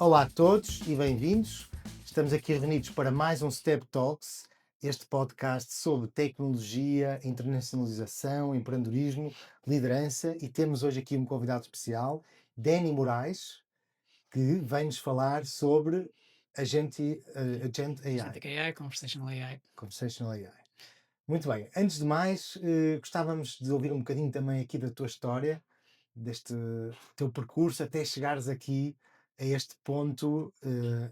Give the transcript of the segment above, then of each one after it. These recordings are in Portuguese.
Olá a todos e bem-vindos. Estamos aqui reunidos para mais um Step Talks, este podcast sobre tecnologia, internacionalização, empreendedorismo, liderança, e temos hoje aqui um convidado especial, Dani Moraes, que vem-nos falar sobre Agent AI, Agentic AI, Conversational AI. Conversational AI. Muito bem, antes de mais, gostávamos de ouvir um bocadinho também aqui da tua história, deste teu percurso até chegares aqui a este ponto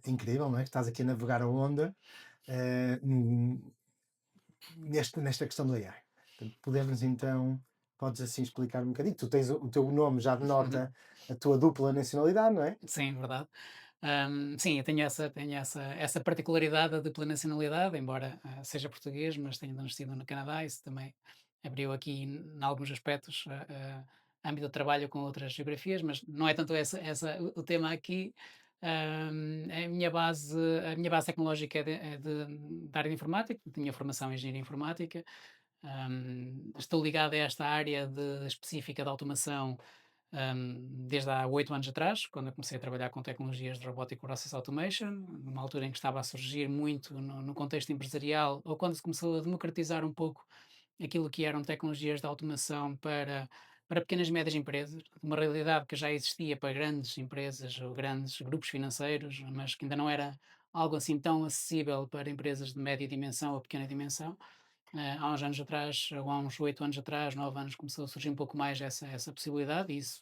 incrível, não é? Que estás aqui a navegar a onda eh, num- nesta questão do AI. Portanto, podemos então, podes assim explicar um bocadinho. Tu tens o teu nome já Uhum. denota a tua dupla nacionalidade, não é? Sim, verdade. Sim, eu tenho essa particularidade da dupla nacionalidade, embora seja português, mas tenho nascido no Canadá. Isso também abriu aqui, em alguns aspectos, âmbito de trabalho com outras geografias, mas não é tanto o tema aqui. A minha base tecnológica da área de informática, tenho a formação em engenharia informática. Estou ligado a esta área específica de automação, desde há 8 anos atrás, quando eu comecei a trabalhar com tecnologias de Robotic Process Automation, numa altura em que estava a surgir muito no contexto empresarial, ou quando se começou a democratizar um pouco aquilo que eram tecnologias de automação para pequenas e médias empresas, uma realidade que já existia para grandes empresas ou grandes grupos financeiros, mas que ainda não era algo assim tão acessível para empresas de média dimensão ou pequena dimensão. Há uns anos atrás, ou há uns 8 anos atrás, 9 anos, começou a surgir um pouco mais essa possibilidade, e isso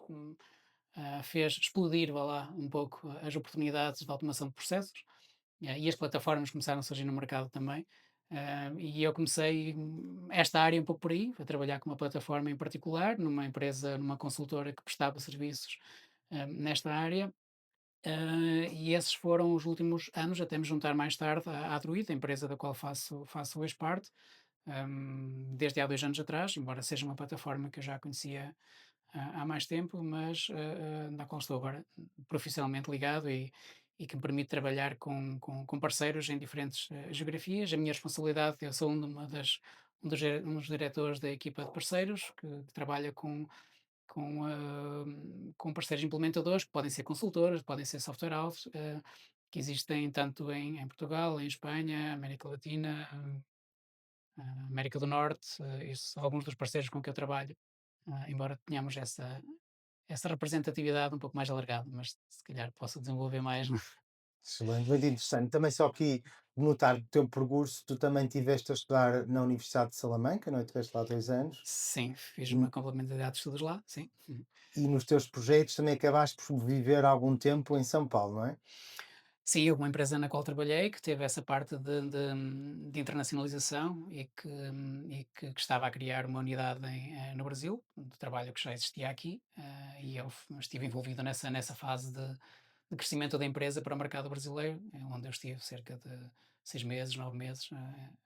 fez explodir, vá lá, um pouco as oportunidades de automação de processos, e as plataformas começaram a surgir no mercado também. E eu comecei esta área um pouco por aí, a trabalhar com uma plataforma em particular, numa empresa, numa consultora que prestava serviços nesta área. E esses foram os últimos anos, até me juntar mais tarde à Druid, a empresa da qual faço hoje parte, desde há 2 anos atrás, embora seja uma plataforma que eu já conhecia há mais tempo, mas na qual estou agora profissionalmente ligado, e que me permite trabalhar com parceiros em diferentes geografias. A minha responsabilidade, eu sou um dos diretores da equipa de parceiros que trabalha com parceiros implementadores, que podem ser consultoras, podem ser software houses, que existem tanto em Portugal, em Espanha, América Latina, América do Norte. Isso são alguns dos parceiros com que eu trabalho, embora tenhamos essa representatividade um pouco mais alargada, mas se calhar posso desenvolver mais. Excelente, muito interessante. Também só aqui notar o teu percurso, tu também estiveste a estudar na Universidade de Salamanca, não é? Estiveste lá 2 anos. Sim, fiz uma complementaridade de estudos lá, sim. Uhum. E nos teus projetos também acabaste por viver algum tempo em São Paulo, não é? Sim, houve uma empresa na qual trabalhei que teve essa parte de internacionalização, e que estava a criar uma unidade no Brasil, de trabalho que já existia aqui, e eu estive envolvido nessa fase de crescimento da empresa para o mercado brasileiro, onde eu estive cerca de 6 meses, 9 meses,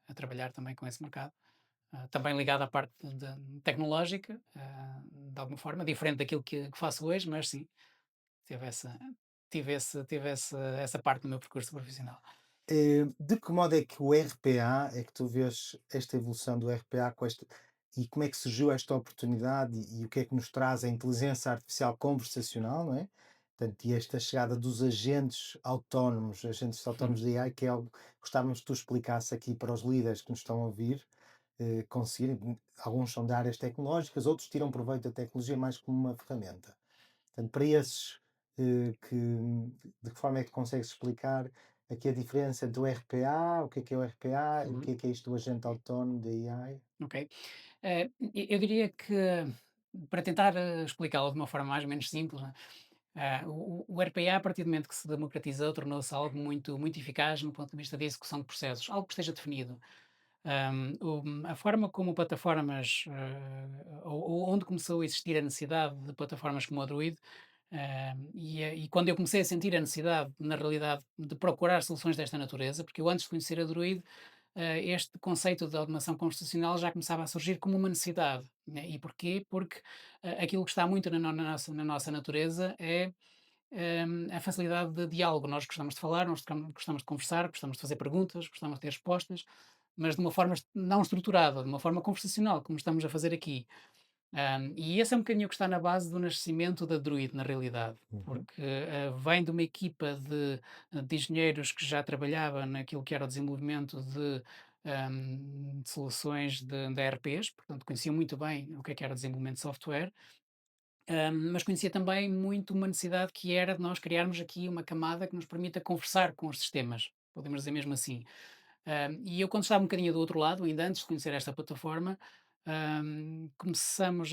a trabalhar também com esse mercado. Também ligado à parte tecnológica, de alguma forma, diferente daquilo que faço hoje, mas sim, teve essa, essa parte do meu percurso profissional. De que modo é que o RPA, é que tu vês esta evolução do RPA com esta, e como é que surgiu esta oportunidade e o que é que nos traz a inteligência artificial conversacional, não é? Portanto, e esta chegada dos agentes autónomos Uhum. de AI, que é algo que gostávamos que tu explicasse aqui para os líderes que nos estão a ouvir, conseguirem, alguns são de áreas tecnológicas, outros tiram proveito da tecnologia mais como uma ferramenta. Portanto, para esses, de que forma é que consegues explicar aqui a diferença do RPA, o que é o RPA e o Uhum. que é isto do agente autónomo da AI? Ok. Eu diria que, para tentar explicá-lo de uma forma mais ou menos simples, né, o RPA, a partir do momento que se democratizou, tornou-se algo muito, muito eficaz no ponto de vista da execução de processos, algo que esteja definido. A forma como plataformas, ou onde começou a existir a necessidade de plataformas como a Druid, e quando eu comecei a sentir a necessidade, na realidade, de procurar soluções desta natureza, porque eu antes de conhecer a Druid, este conceito de automação conversacional já começava a surgir como uma necessidade, né? E porquê? Porque aquilo que está muito na nossa natureza é a facilidade de diálogo. Nós gostamos de falar, nós gostamos de conversar, gostamos de fazer perguntas, gostamos de ter respostas, mas de uma forma não estruturada, de uma forma conversacional, como estamos a fazer aqui. E esse é um bocadinho o que está na base do nascimento da Druid, na realidade, Uhum, porque vem de uma equipa de engenheiros que já trabalhava naquilo que era o desenvolvimento de soluções de ERPs, portanto conhecia muito bem o que era desenvolvimento de software, mas conhecia também muito uma necessidade que era de nós criarmos aqui uma camada que nos permita conversar com os sistemas, podemos dizer mesmo assim. E eu, quando estava um bocadinho do outro lado, ainda antes de conhecer esta plataforma, começamos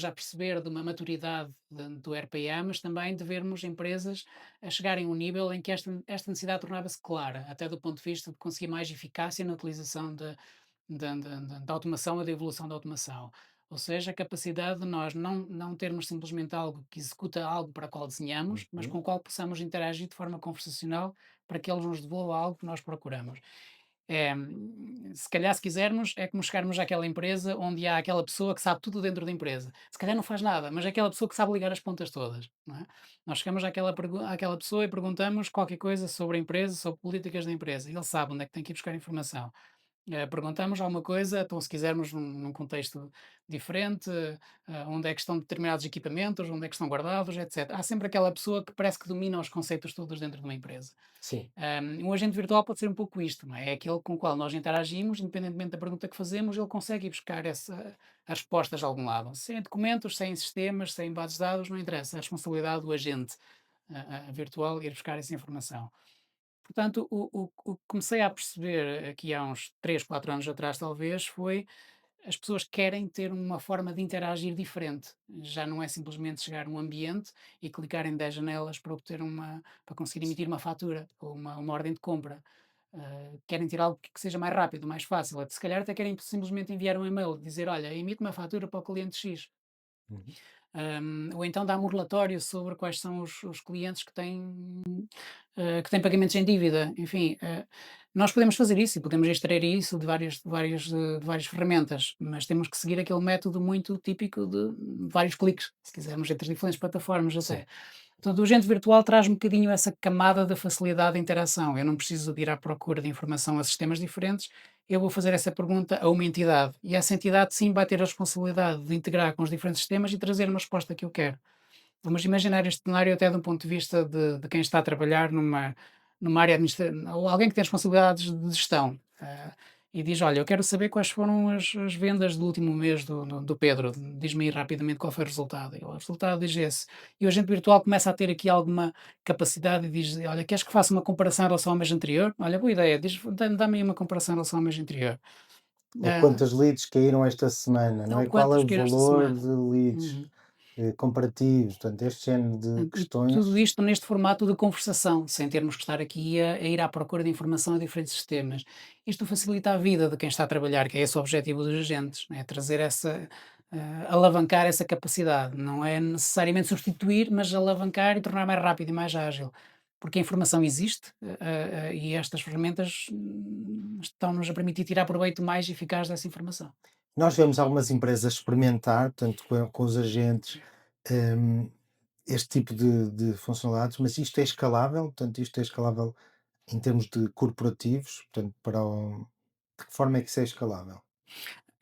a perceber de uma maturidade do RPA, mas também de vermos empresas a chegarem a um nível em que esta necessidade tornava-se clara, até do ponto de vista de conseguir mais eficácia na utilização da automação e da evolução da automação. Ou seja, a capacidade de nós não termos simplesmente algo que executa algo para o qual desenhamos, mas uhum. com o qual possamos interagir de forma conversacional para que ele nos devolva algo que nós procuramos. Se calhar, se quisermos, é como chegarmos àquela empresa onde há aquela pessoa que sabe tudo dentro da empresa. Se calhar não faz nada, mas é aquela pessoa que sabe ligar as pontas todas, não é? Nós chegamos àquela pessoa e perguntamos qualquer coisa sobre a empresa, sobre políticas da empresa. Ele sabe onde é que tem que ir buscar informação. Perguntamos alguma coisa, então se quisermos num contexto diferente, onde é que estão determinados equipamentos, onde é que estão guardados, etc. Há sempre aquela pessoa que parece que domina os conceitos todos dentro de uma empresa. Sim. Um agente virtual pode ser um pouco isto, não é? É aquele com o qual nós interagimos, independentemente da pergunta que fazemos, ele consegue ir buscar as respostas de algum lado. Se é em documentos, se é em sistemas, se é em bases de dados, não interessa. É a responsabilidade do agente virtual ir buscar essa informação. Portanto, o que comecei a perceber aqui há uns 3, 4 anos atrás, talvez, foi as pessoas querem ter uma forma de interagir diferente. Já não é simplesmente chegar num ambiente e clicar em 10 janelas para conseguir emitir uma fatura ou uma ordem de compra. Querem ter algo que seja mais rápido, mais fácil. Se calhar até querem simplesmente enviar um e-mail, dizer, olha, emite uma fatura para o cliente X. Uhum. Ou então dá-me um relatório sobre quais são os clientes que têm pagamentos em dívida. Enfim, nós podemos fazer isso e podemos extrair isso de várias ferramentas, mas temos que seguir aquele método muito típico de vários cliques, se quisermos, entre as diferentes plataformas Sim. até. Portanto, o agente virtual traz um bocadinho essa camada da facilidade de interação. Eu não preciso de ir à procura de informação a sistemas diferentes, eu vou fazer essa pergunta a uma entidade. E essa entidade, sim, vai ter a responsabilidade de integrar com os diferentes sistemas e trazer uma resposta que eu quero. Vamos imaginar este cenário até de um ponto de vista de quem está a trabalhar numa área administrativa, ou alguém que tem responsabilidades de gestão. E diz: Olha, eu quero saber quais foram as vendas do último mês do Pedro. Diz-me aí rapidamente qual foi o resultado. E o resultado diz esse. E o agente virtual começa a ter aqui alguma capacidade e diz: Olha, queres que faça uma comparação em relação ao mês anterior? Olha, boa ideia, dá-me aí uma comparação em relação ao mês anterior. Ou Ah, quantas leads caíram esta semana, não ou é? Qual é quantas o que esta valor semana? de leads Uhum. comparativos? Portanto, este género de E questões. tudo isto neste formato de conversação, sem termos que estar aqui a ir à procura de informação a diferentes sistemas. Isto facilita a vida de quem está a trabalhar, que é esse o objetivo dos agentes, né? Trazer alavancar essa capacidade. Não é necessariamente substituir, mas alavancar e tornar mais rápido e mais ágil. Porque a informação existe, e estas ferramentas estão-nos a permitir tirar proveito mais eficaz dessa informação. Nós vemos algumas empresas experimentar, portanto, com os agentes, hum, este tipo de funcionalidades, mas isto é escalável, portanto, isto é escalável em termos de corporativos, portanto, de que forma é que isso é escalável?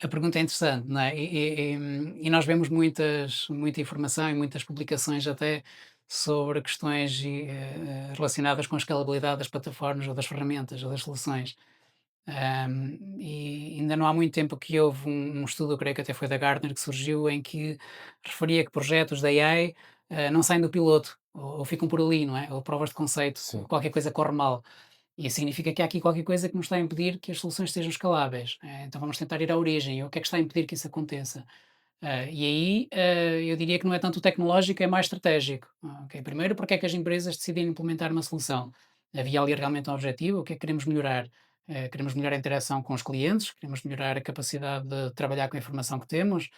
A pergunta é interessante, não é? E nós vemos muita informação e muitas publicações até sobre questões relacionadas com a escalabilidade das plataformas ou das ferramentas ou das soluções. E ainda não há muito tempo que houve um estudo, eu creio que até foi da Gartner, que surgiu em que referia que projetos da AI não saem do piloto ou ficam por ali, não é? Ou provas de conceito, Sim. qualquer coisa corre mal. E isso significa que há aqui qualquer coisa que nos está a impedir que as soluções sejam escaláveis. Então vamos tentar ir à origem. O que é que está a impedir que isso aconteça? E aí eu diria que não é tanto tecnológico, é mais estratégico. Ok? Primeiro, porque é que as empresas decidem implementar uma solução? Havia ali realmente um objetivo? O que é que queremos melhorar? Queremos melhorar a interação com os clientes? Queremos melhorar a capacidade de trabalhar com a informação que temos?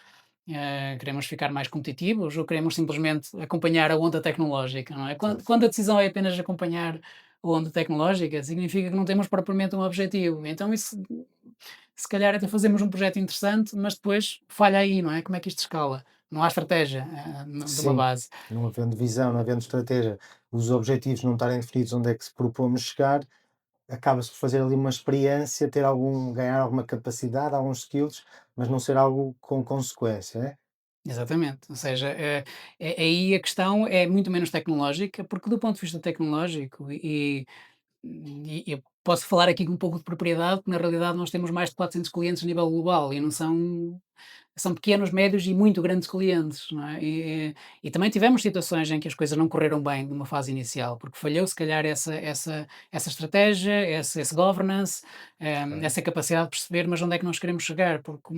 Queremos ficar mais competitivos ou queremos simplesmente acompanhar a onda tecnológica, não é? Certo. Quando a decisão é apenas acompanhar a onda tecnológica, significa que não temos propriamente um objetivo. Então, isso, se calhar, até fazemos um projeto interessante, mas depois falha aí, não é? Como é que isto escala? Não há estratégia de uma Sim, base. não havendo visão, não havendo estratégia, os objetivos não estarem definidos onde é que se propomos chegar, acaba-se por fazer ali uma experiência, ganhar alguma capacidade, alguns skills, mas não ser algo com consequência, é? exatamente. Ou seja, aí a questão é muito menos tecnológica, porque do ponto de vista tecnológico eu posso falar aqui com um pouco de propriedade, porque na realidade nós temos mais de 400 clientes a nível global e não são pequenos, médios e muito grandes clientes, não é? E também tivemos situações em que as coisas não correram bem numa fase inicial, porque falhou se calhar essa estratégia, esse governance, Ok. essa capacidade de perceber, mas onde é que nós queremos chegar, porque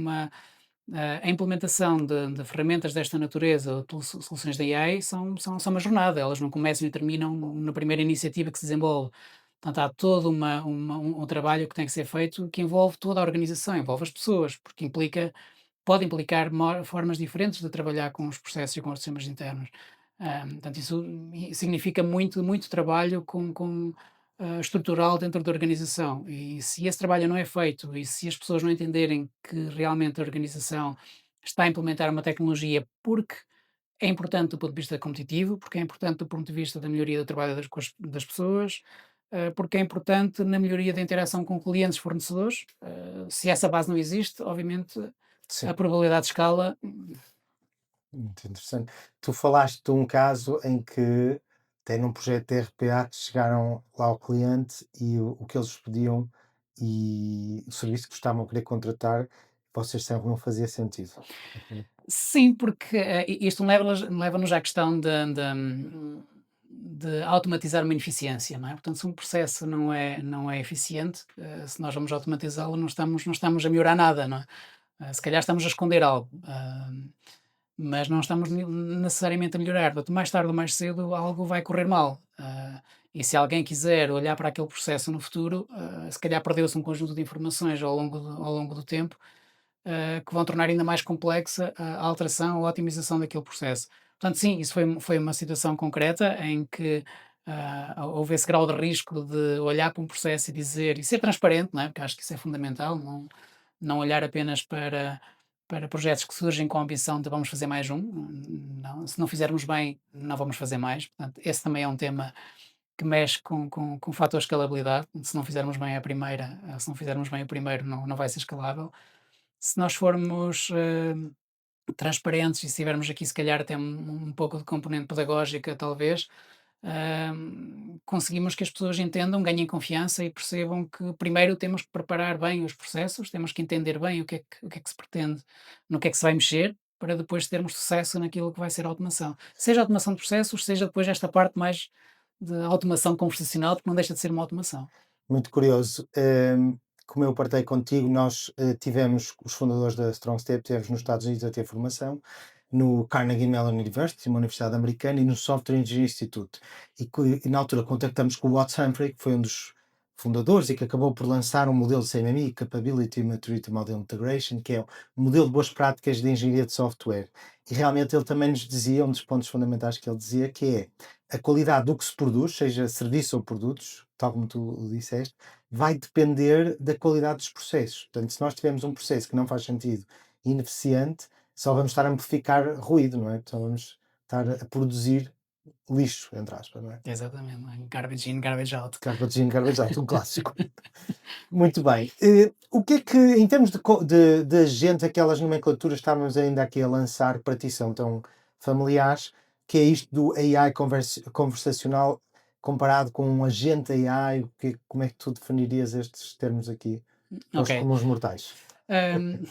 a implementação de ferramentas desta natureza, ou soluções de AI, são uma jornada, elas não começam e terminam na primeira iniciativa que se desenvolve. Portanto, há todo um trabalho que tem que ser feito que envolve toda a organização, envolve as pessoas, porque pode implicar formas diferentes de trabalhar com os processos e com os sistemas internos. Portanto, isso significa muito, muito trabalho estrutural dentro da organização. E se esse trabalho não é feito e se as pessoas não entenderem que realmente a organização está a implementar uma tecnologia porque é importante do ponto de vista competitivo, porque é importante do ponto de vista da melhoria do trabalho das pessoas, porque é importante na melhoria da interação com clientes, fornecedores. Se essa base não existe, obviamente a Sim, probabilidade de escala. muito interessante. Tu falaste de um caso em que tem num projeto de RPA que chegaram lá ao cliente e o que eles pediam e o serviço que estavam a querer contratar, vocês disseram que não fazia sentido. Ok. Sim, porque isto leva-nos à questão de automatizar uma ineficiência, não é? Portanto, se um processo não é eficiente, se nós vamos automatizá-lo, não estamos a melhorar nada, não é? Se calhar estamos a esconder algo, mas não estamos necessariamente a melhorar. Portanto, mais tarde ou mais cedo algo vai correr mal. E se alguém quiser olhar para aquele processo no futuro, se calhar perdeu-se um conjunto de informações ao longo do tempo, que vão tornar ainda mais complexa a alteração ou a otimização daquele processo. Portanto, sim, isso foi uma situação concreta em que houve esse grau de risco de olhar para um processo e dizer, e ser transparente, não é? Porque acho que isso é fundamental, não olhar apenas para projetos que surgem com a ambição de vamos fazer mais um. Não, se não fizermos bem, não vamos fazer mais. Portanto, esse também é um tema que mexe com o fator escalabilidade. Se não fizermos bem a primeira, se não fizermos bem o primeiro, não vai ser escalável. Se nós formos transparentes e se tivermos aqui, se calhar, até um pouco de componente pedagógica, talvez, conseguimos que as pessoas entendam, ganhem confiança e percebam que primeiro temos que preparar bem os processos, temos que entender bem o que é que se pretende, no que é que se vai mexer, para depois termos sucesso naquilo que vai ser a automação. Seja a automação de processos, seja depois esta parte mais de automação conversacional, porque não deixa de ser uma automação. Muito curioso. Como eu partilhei contigo, nós tivemos os fundadores da Strong Step, tivemos nos Estados Unidos a ter formação, no Carnegie Mellon University, uma universidade americana, e no Software Engineering Institute. E na altura contactamos com o Watts Humphrey, que foi um dos fundadores e que acabou por lançar um modelo de CMMI, Capability Maturity Model Integration, que é um modelo de boas práticas de engenharia de software. E realmente ele também nos dizia, um dos pontos fundamentais que ele dizia, que é a qualidade do que se produz, seja serviço ou produtos, tal como tu disseste, vai depender da qualidade dos processos. Portanto, se nós tivermos um processo que não faz sentido e ineficiente, só vamos estar a amplificar ruído, não é? Só vamos estar a produzir lixo, entre aspas, não é? Exatamente, não é? Garbage in, garbage out. Garbage in, garbage out, um clássico. Muito bem. O que é que, em termos de agente, aquelas nomenclaturas que estávamos ainda aqui a lançar para ti são tão familiares, que é isto do AI conversacional comparado com um agente AI, como é que tu definirias estes termos aqui para os Ok. comuns mortais? Hum,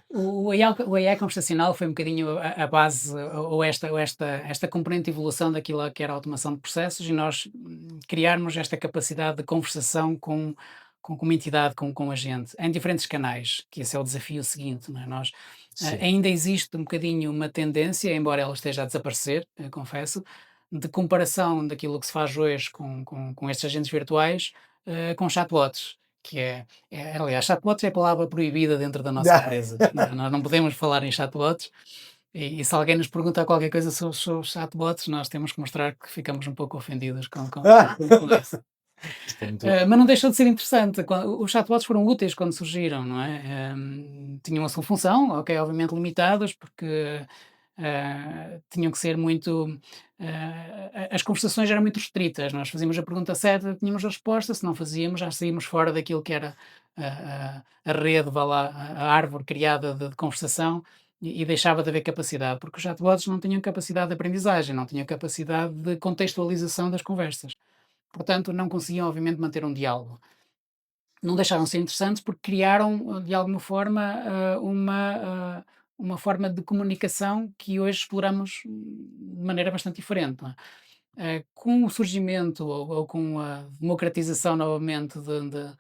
o AI conversacional foi um bocadinho a base ou esta componente de evolução daquilo que era a automação de processos e nós criarmos esta capacidade de conversação com uma entidade, com um agente, em diferentes canais, que esse é o desafio seguinte, não é? Nós, Sim. ainda existe um bocadinho uma tendência, embora ela esteja a desaparecer, confesso, de comparação daquilo que se faz hoje com estes agentes virtuais, com chatbots, que aliás, chatbots é a palavra proibida dentro da nossa empresa, não é? Nós não podemos falar em chatbots e se alguém nos pergunta qualquer coisa sobre chatbots, nós temos que mostrar que ficamos um pouco ofendidos com isso. Isto é muito. Mas não deixou de ser interessante, os chatbots foram úteis quando surgiram, não é? Tinham a sua função, ok, obviamente limitadas, porque tinham que ser muito. As conversações eram muito restritas, nós fazíamos a pergunta certa, tínhamos a resposta, se não fazíamos, já saímos fora daquilo que era a rede, vá lá, a árvore criada de conversação, e deixava de haver capacidade, porque os chatbots não tinham capacidade de aprendizagem, não tinham capacidade de contextualização das conversas. Portanto, não conseguiam, obviamente, manter um diálogo. Não deixaram de ser interessantes porque criaram, de alguma forma, uma forma de comunicação que hoje exploramos de maneira bastante diferente, não é? Com o surgimento ou com a democratização novamente de,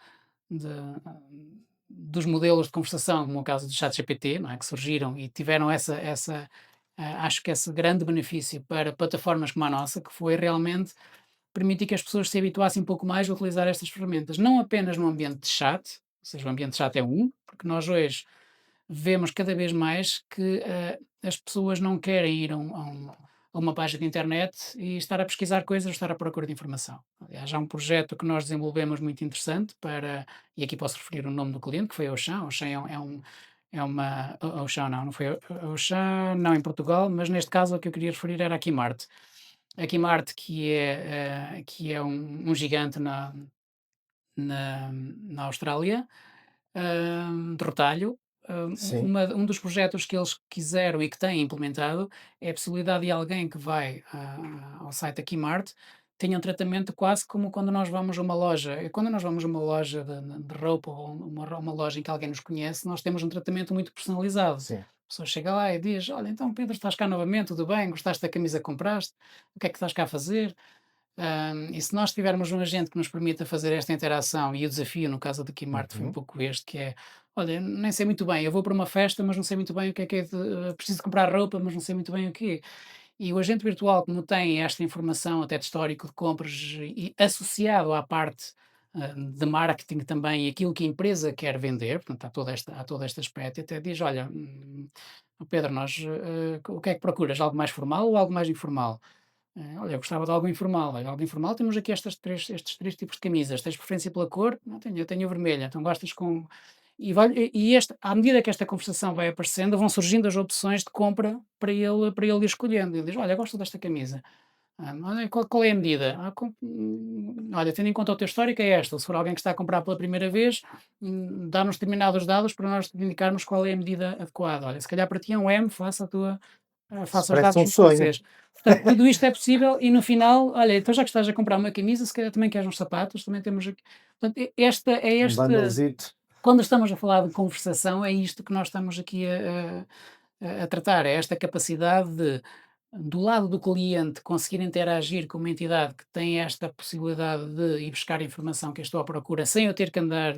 dos modelos de conversação, como o caso do ChatGPT, não é? Que surgiram e tiveram acho que esse grande benefício para plataformas como a nossa, que foi realmente permitir que as pessoas se habituassem um pouco mais a utilizar estas ferramentas, não apenas no ambiente de chat, ou seja, o ambiente de chat é um, porque nós hoje vemos cada vez mais que as pessoas não querem ir a uma página de internet e estar a pesquisar coisas ou estar à procura de informação. Aliás, há um projeto que nós desenvolvemos muito interessante para, e aqui posso referir o nome do cliente, que foi a Auchan. A Auchan é uma. A Auchan não, não foi a Auchan, não em Portugal, mas neste caso o que eu queria referir era a Kimart. A Kimart, que é um gigante na Austrália, de retalho. Sim, Um dos projetos que eles quiseram e que têm implementado é a possibilidade de alguém que vai ao site da Kmart tenha um tratamento quase como quando nós vamos a uma loja. Quando nós vamos a uma loja de roupa ou uma loja em que alguém nos conhece, nós temos um tratamento muito personalizado. sim. A pessoa chega lá e diz: Olha, então Pedro, estás cá novamente, tudo bem? Gostaste da camisa que compraste? O que é que estás cá a fazer? E se nós tivermos um agente que nos permita fazer esta interação, e o desafio no caso da Kmart foi um Uhum. pouco este, que é, olha, nem sei muito bem, eu vou para uma festa, mas não sei muito bem o que é preciso comprar roupa, mas não sei muito bem o quê. E o agente virtual, como tem esta informação até de histórico de compras e associado à parte de marketing também, e aquilo que a empresa quer vender, portanto, há todo este aspecto, e até diz, olha, Pedro, o que é que procuras? Algo mais formal ou algo mais informal? Olha, eu gostava de algo informal. Olha, algo informal, temos aqui estes três tipos de camisas. Tens preferência pela cor? Não tenho, eu tenho a vermelha. Então gostas com. À medida que esta conversação vai aparecendo, vão surgindo as opções de compra para ele ir escolhendo. Ele diz: Olha, gosto desta camisa. Olha, qual é a medida? Olha, tendo em conta o teu histórico, é esta. Se for alguém que está a comprar pela primeira vez, dá-nos determinados dados para nós te indicarmos qual é a medida adequada. Olha, se calhar para ti é um M, Isso faça os parece dados um nos sonho. francês. Portanto, tudo isto é possível e no final, olha, então já que estás a comprar uma camisa, se calhar também queres uns sapatos, também temos aqui. Portanto, Um bundlezito. quando estamos a falar de conversação, é isto que nós estamos aqui a tratar, é esta capacidade de, do lado do cliente, conseguir interagir com uma entidade que tem esta possibilidade de ir buscar informação que eu estou à procura, sem eu ter que andar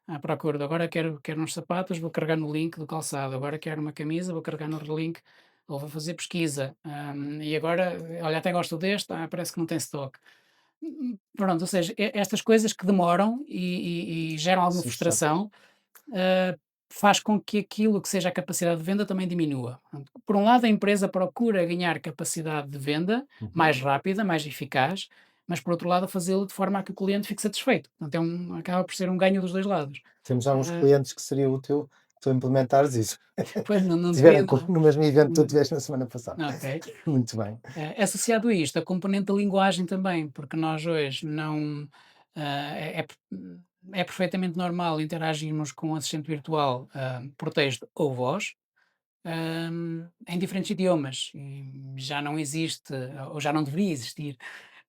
à procura de agora quero uns sapatos, vou carregar no link do calçado, agora quero uma camisa, vou carregar no link, ou vou fazer pesquisa. E agora, olha, até gosto deste, parece que não tem stock. Pronto, ou seja, estas coisas que demoram e geram alguma Sim, chato. frustração, ah, faz com que aquilo que seja a capacidade de venda também diminua. Portanto, por um lado, a empresa procura ganhar capacidade de venda Uhum. mais rápida, mais eficaz, mas por outro lado, fazê-lo de forma a que o cliente fique satisfeito. Portanto, acaba por ser um ganho dos dois lados. Temos alguns Ah, clientes que seria útil tu implementares isso. Pois não Tiveram depende. no mesmo evento que tu Hum, tiveste na semana passada. ok. Muito bem. Associado a isto, a componente da linguagem também, porque nós hoje não. É perfeitamente normal interagirmos com um assistente virtual por texto ou voz, em diferentes idiomas. E já não existe, ou já não deveria existir,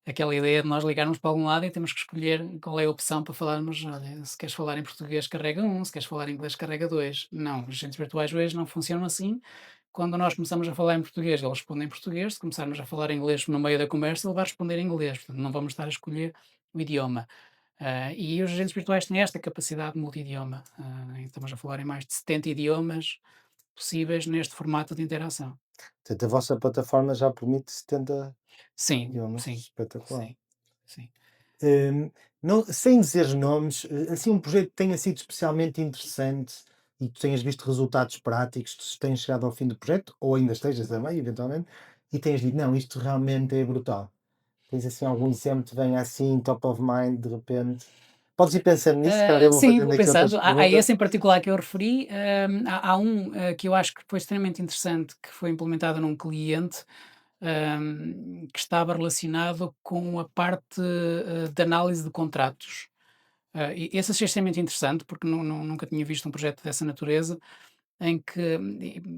aquela ideia de nós ligarmos para algum lado e temos que escolher qual é a opção para falarmos. Olha, se queres falar em português, carrega um, se queres falar em inglês, carrega dois. Não, os agentes virtuais hoje não funcionam assim. Quando nós começamos a falar em português, ele responde em português. Se começarmos a falar inglês no meio da conversa, ele vai responder em inglês. Portanto, não vamos estar a escolher o idioma. E os agentes virtuais têm esta capacidade de multi-idioma. E estamos a falar em mais de 70 idiomas possíveis neste formato de interação. Portanto, a vossa plataforma já permite 70 Sim, idiomas. sim, Espetacular. sim, sim. Hum, não, sem dizer nomes, assim um projeto que tenha sido especialmente interessante e tu tenhas visto resultados práticos, tu tenhas chegado ao fim do projeto, ou ainda estejas também, eventualmente, e tenhas dito, não, isto realmente é brutal. Tens assim algum exemplo que venha assim, top of mind, de repente? Podes ir pensando nisso, cara, eu vou Sim, fazendo vou aqui outras pensando. Há perguntas. esse em particular que eu referi. Há um que eu acho que foi extremamente interessante, que foi implementado num cliente que estava relacionado com a parte de análise de contratos. E esse achei extremamente interessante, porque nunca tinha visto um projeto dessa natureza. em que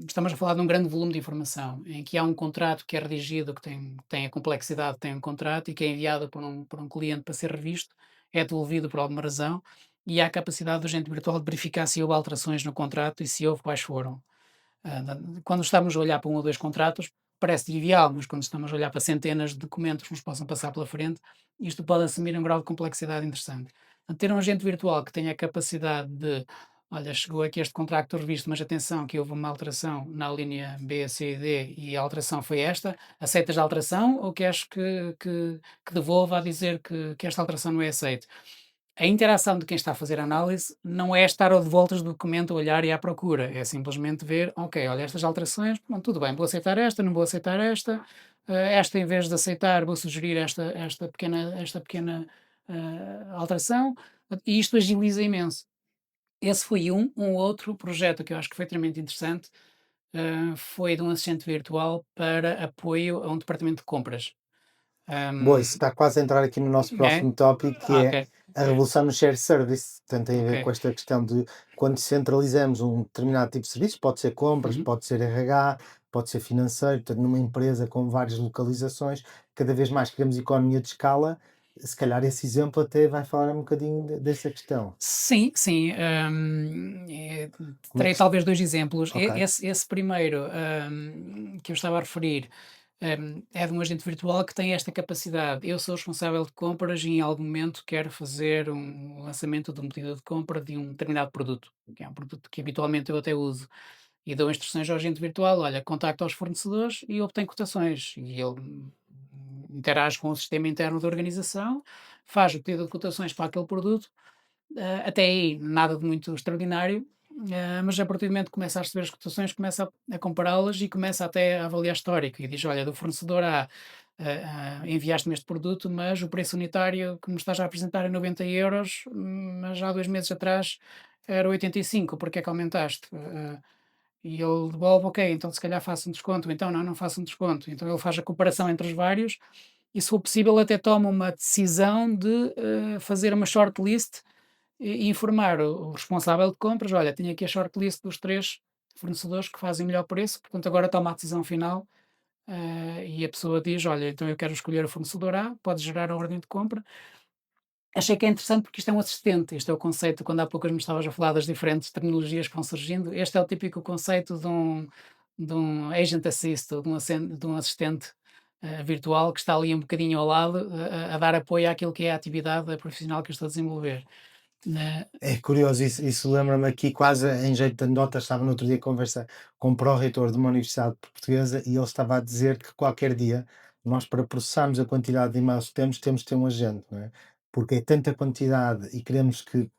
estamos a falar de um grande volume de informação, em que há um contrato que é redigido, que tem a complexidade, tem um contrato e que é enviado por um cliente para ser revisto, é devolvido por alguma razão e há a capacidade do agente virtual de verificar se houve alterações no contrato e se houve, quais foram. Quando estamos a olhar para um ou dois contratos, parece trivial, mas quando estamos a olhar para centenas de documentos que nos possam passar pela frente, isto pode assumir um grau de complexidade interessante. Portanto, ter um agente virtual que tenha a capacidade de, olha, chegou aqui este contrato revisto, mas atenção que houve uma alteração na linha B, C e D e a alteração foi esta, aceitas a alteração ou queres que devolva a dizer que esta alteração não é aceita? A interação de quem está a fazer a análise não é estar ao de voltas do documento, a olhar e à procura, é simplesmente ver, ok, olha, estas alterações, bom, tudo bem, vou aceitar esta, não vou aceitar esta, esta em vez de aceitar vou sugerir esta pequena alteração, e isto agiliza imenso. Esse foi um outro projeto que eu acho que foi extremamente interessante, foi de um assistente virtual para apoio a um departamento de compras. Boa, isso Hum, está quase a entrar aqui no nosso é? próximo tópico, que Ah, é ok, a revolução no shared service. Portanto, tem a ok. ver com esta questão de quando centralizamos um determinado tipo de serviço, pode ser compras, Uhum. pode ser RH, pode ser financeiro, portanto, numa empresa com várias localizações, cada vez mais queremos economia de escala. Se calhar esse exemplo até vai falar um bocadinho dessa questão. Sim, sim, Como é terei que. talvez 2 exemplos. Ok. Esse primeiro, que eu estava a referir, é de um agente virtual que tem esta capacidade. Eu sou responsável de compras e em algum momento quero fazer um lançamento de um pedido de compra de um determinado produto, que é um produto que habitualmente eu até uso, e dou instruções ao agente virtual: "Olha, contacta os fornecedores e obtém cotações", e ele interage com o sistema interno da organização, faz o pedido de cotações para aquele produto. Até aí nada de muito extraordinário, mas a partir do momento que começa a receber as cotações, começa a compará-las e começa até a avaliar histórico e diz: "Olha, do fornecedor A, enviaste-me este produto, mas o preço unitário que me estás a apresentar é 90 euros, mas há 2 meses atrás era 85, porque é que aumentaste?" E ele devolve: "Ok, então se calhar faço um desconto", então: "Não, não faço um desconto". Então ele faz a comparação entre os vários e, se for possível, até toma uma decisão de, fazer uma shortlist e informar o responsável de compras: "Olha, tenho aqui a shortlist dos 3 fornecedores que fazem melhor preço, portanto agora toma a decisão final", e a pessoa diz: "Olha, então eu quero escolher o fornecedor A", pode gerar a ordem de compra. Achei que é interessante porque isto é um assistente, este é o conceito, quando há pouco me estavas a falar das diferentes tecnologias que vão surgindo, este é o típico conceito de um agent assist, ou de um assistente, virtual que está ali um bocadinho ao lado, a dar apoio àquilo que é a atividade profissional que eu estou a desenvolver, né. É curioso, isso lembra-me aqui quase em jeito de anedota, estava no outro dia a conversa com o pró-reitor de uma universidade portuguesa e ele estava a dizer que qualquer dia nós, para processarmos a quantidade de e-mails que temos, temos de ter um agente, não é? Porque é tanta quantidade e queremos que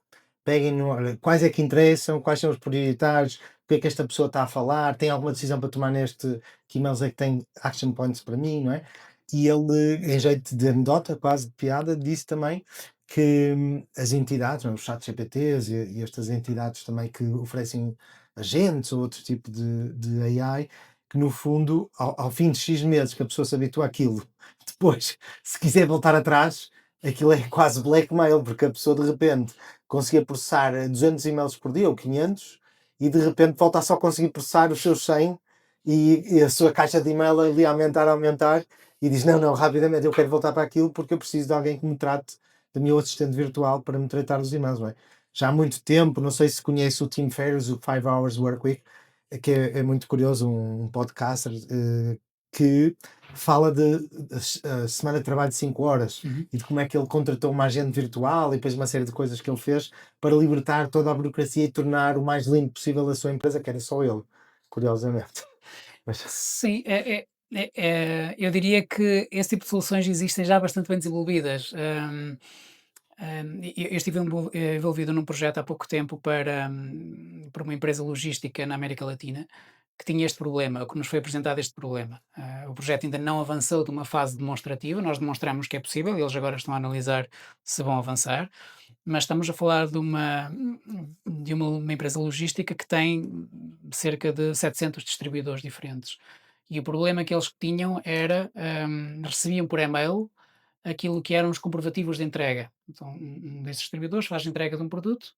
peguem no, olha, quais é que interessam, quais são os prioritários, o que é que esta pessoa está a falar, tem alguma decisão para tomar neste, que e-mails é que tem action points para mim, não é? E ele, em jeito de anedota, quase de piada, disse também que as entidades, não é, os ChatGPTs e estas entidades também que oferecem agentes ou outro tipo de AI, que no fundo, ao fim de X meses que a pessoa se habitua àquilo, depois, se quiser voltar atrás, aquilo é quase blackmail, porque a pessoa de repente conseguia processar 200 e-mails por dia ou 500 e de repente volta a só conseguir processar os seus 100 e a sua caixa de e-mail ali a aumentar e diz: Não, não, rapidamente eu quero voltar para aquilo porque eu preciso de alguém que me trate de meu assistente virtual para me tratar os e-mails. Não é? Já há muito tempo, não sei se conhece o Tim Ferriss, o 5 Hours Work Week, que é muito curioso, um podcaster que fala de a semana de trabalho de 5 horas Uhum. e de como é que ele contratou uma agente virtual e depois uma série de coisas que ele fez para libertar toda a burocracia e tornar o mais limpo possível a sua empresa, que era só ele, curiosamente. Mas, Sim, eu diria que esse tipo de soluções existem já bastante bem desenvolvidas. Eu estive envolvido num projeto há pouco tempo para uma empresa logística na América Latina que tinha este problema, que nos foi apresentado este problema. O projeto ainda não avançou de uma fase demonstrativa, nós demonstramos que é possível, eles agora estão a analisar se vão avançar, mas estamos a falar de uma empresa logística que tem cerca de 700 distribuidores diferentes. E o problema que eles tinham era, recebiam por e-mail aquilo que eram os comprovativos de entrega. Então, um desses distribuidores faz entrega de um produto,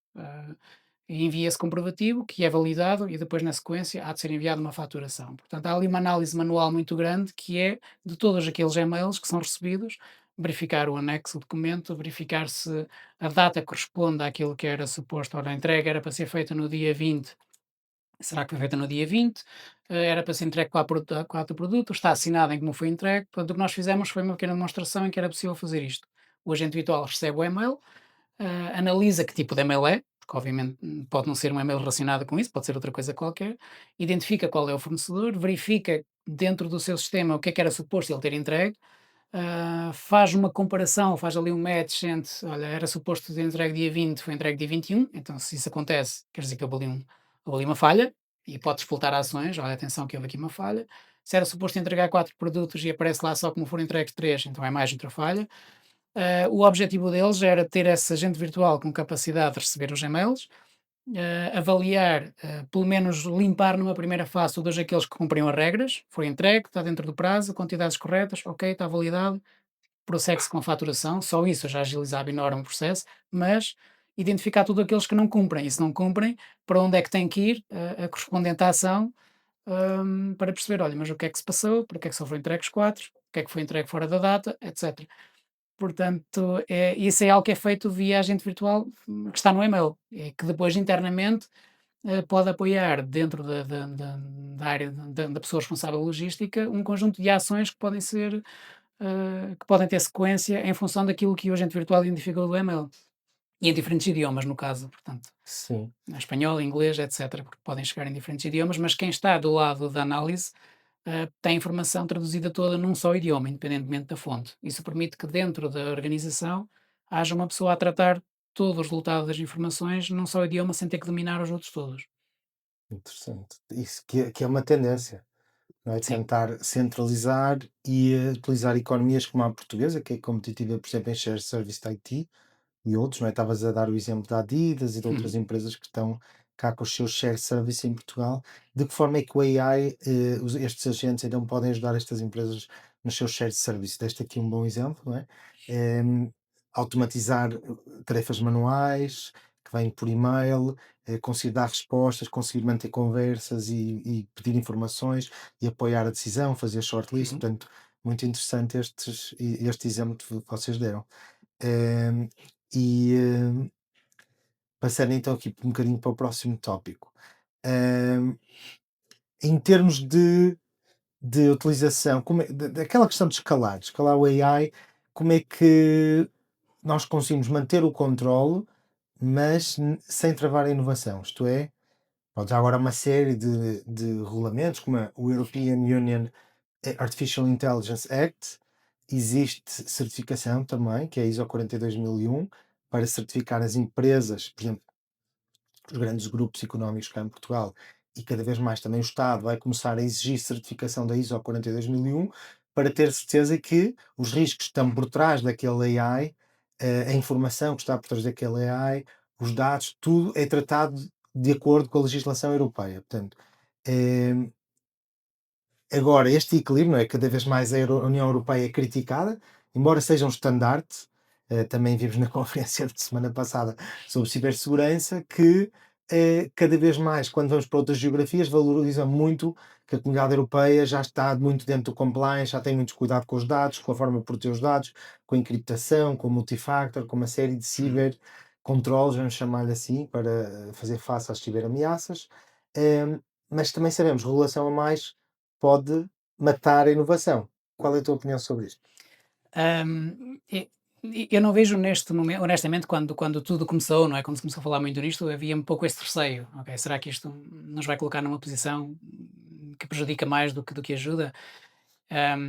e envia esse comprovativo, que é validado, e depois, na sequência, há de ser enviada uma faturação. Portanto, há ali uma análise manual muito grande, que é de todos aqueles e-mails que são recebidos, verificar o anexo do documento, verificar se a data corresponde àquilo que era suposto. Ora, a entrega era para ser feita no dia 20. Será que foi feita no dia 20? Era para ser entregue quatro produtos, está assinado em como foi entregue. Portanto, o que nós fizemos foi uma pequena demonstração em que era possível fazer isto. O agente virtual recebe o e-mail, analisa que tipo de e-mail é, porque obviamente pode não ser um e-mail relacionado com isso, pode ser outra coisa qualquer, identifica qual é o fornecedor, verifica dentro do seu sistema o que é que era suposto ele ter entregue, faz uma comparação, faz ali um match entre, olha, era suposto ter entregue dia 20, foi entregue dia 21, então se isso acontece, quer dizer que houve ali uma falha, e pode explotar ações, olha, atenção que houve aqui uma falha. Se era suposto entregar 4 produtos e aparece lá só como foram entregues 3, então é mais outra falha. O objetivo deles era ter esse agente virtual com capacidade de receber os e-mails, avaliar, pelo menos limpar numa primeira fase todos aqueles que cumpriam as regras, foi entregue, está dentro do prazo, quantidades corretas, ok, está validado, prossegue-se com a faturação, só isso já agilizava enorme o processo, mas identificar tudo aqueles que não cumprem, e se não cumprem, para onde é que tem que ir a correspondente à ação, para perceber, olha, mas o que é que se passou, porque é que só foram entregues 4, o que é que foi entregue fora da data, etc. Portanto, isso é algo que é feito via agente virtual, que está no e-mail, que depois internamente pode apoiar dentro da área da pessoa responsável logística um conjunto de ações que podem ser, que podem ter sequência em função daquilo que o agente virtual identificou do e-mail. E em diferentes idiomas, no caso, portanto, Sim, espanhol, inglês, etc., porque podem chegar em diferentes idiomas, mas quem está do lado da análise tem a informação traduzida toda num só idioma, independentemente da fonte. Isso permite que dentro da organização haja uma pessoa a tratar todo o resultado das informações num só idioma sem ter que dominar os outros todos. interessante. Isso que é uma tendência, não é? Sim. Tentar centralizar e utilizar economias como a portuguesa, que é competitiva, por exemplo, em shared service de IT, e outros, não é? Estavas a dar o exemplo da Adidas e de outras Uhum. empresas que estão cá com os seus shared service em Portugal. De que forma é que o AI, estes agentes então podem ajudar estas empresas nos seus shared service? Deste aqui um bom exemplo, não é? Em, automatizar tarefas manuais que vêm por e-mail, conseguir dar respostas, conseguir manter conversas e pedir informações e apoiar a decisão, fazer shortlist. Uhum. Portanto, muito interessante este exemplo que vocês deram. Em, e passando então aqui um bocadinho para o próximo tópico. Em, em termos de utilização, daquela questão de escalar o AI, como é que nós conseguimos manter o controle, mas sem travar a inovação? Isto é, pronto, há agora uma série de regulamentos, como o European Union Artificial Intelligence Act, existe certificação também, que é a ISO 42001, para certificar as empresas, por exemplo, os grandes grupos económicos cá em Portugal, e cada vez mais também o Estado vai começar a exigir certificação da ISO 42001 para ter certeza que os riscos que estão por trás daquele AI, a informação que está por trás daquele AI, os dados, tudo é tratado de acordo com a legislação europeia. Portanto, eh, agora, este equilíbrio, não é? Cada vez mais a União Europeia é criticada, embora seja um estandarte. Também vimos na conferência da semana passada sobre cibersegurança que cada vez mais, quando vamos para outras geografias, valorizam muito que a comunidade europeia já está muito dentro do compliance, já tem muito cuidado com os dados, com a forma de proteger os dados, com a encriptação, com o multifactor, com uma série de Uhum. cibercontroles, vamos chamar-lhe assim, para fazer face às ciberameaças. Eh, mas também sabemos, regulação a mais pode matar a inovação. Qual é a tua opinião sobre isto? Eu não vejo neste momento, honestamente, quando tudo começou, não é? Quando se começou a falar muito nisto, havia um pouco esse receio. Ok, será que isto nos vai colocar numa posição que prejudica mais do que ajuda?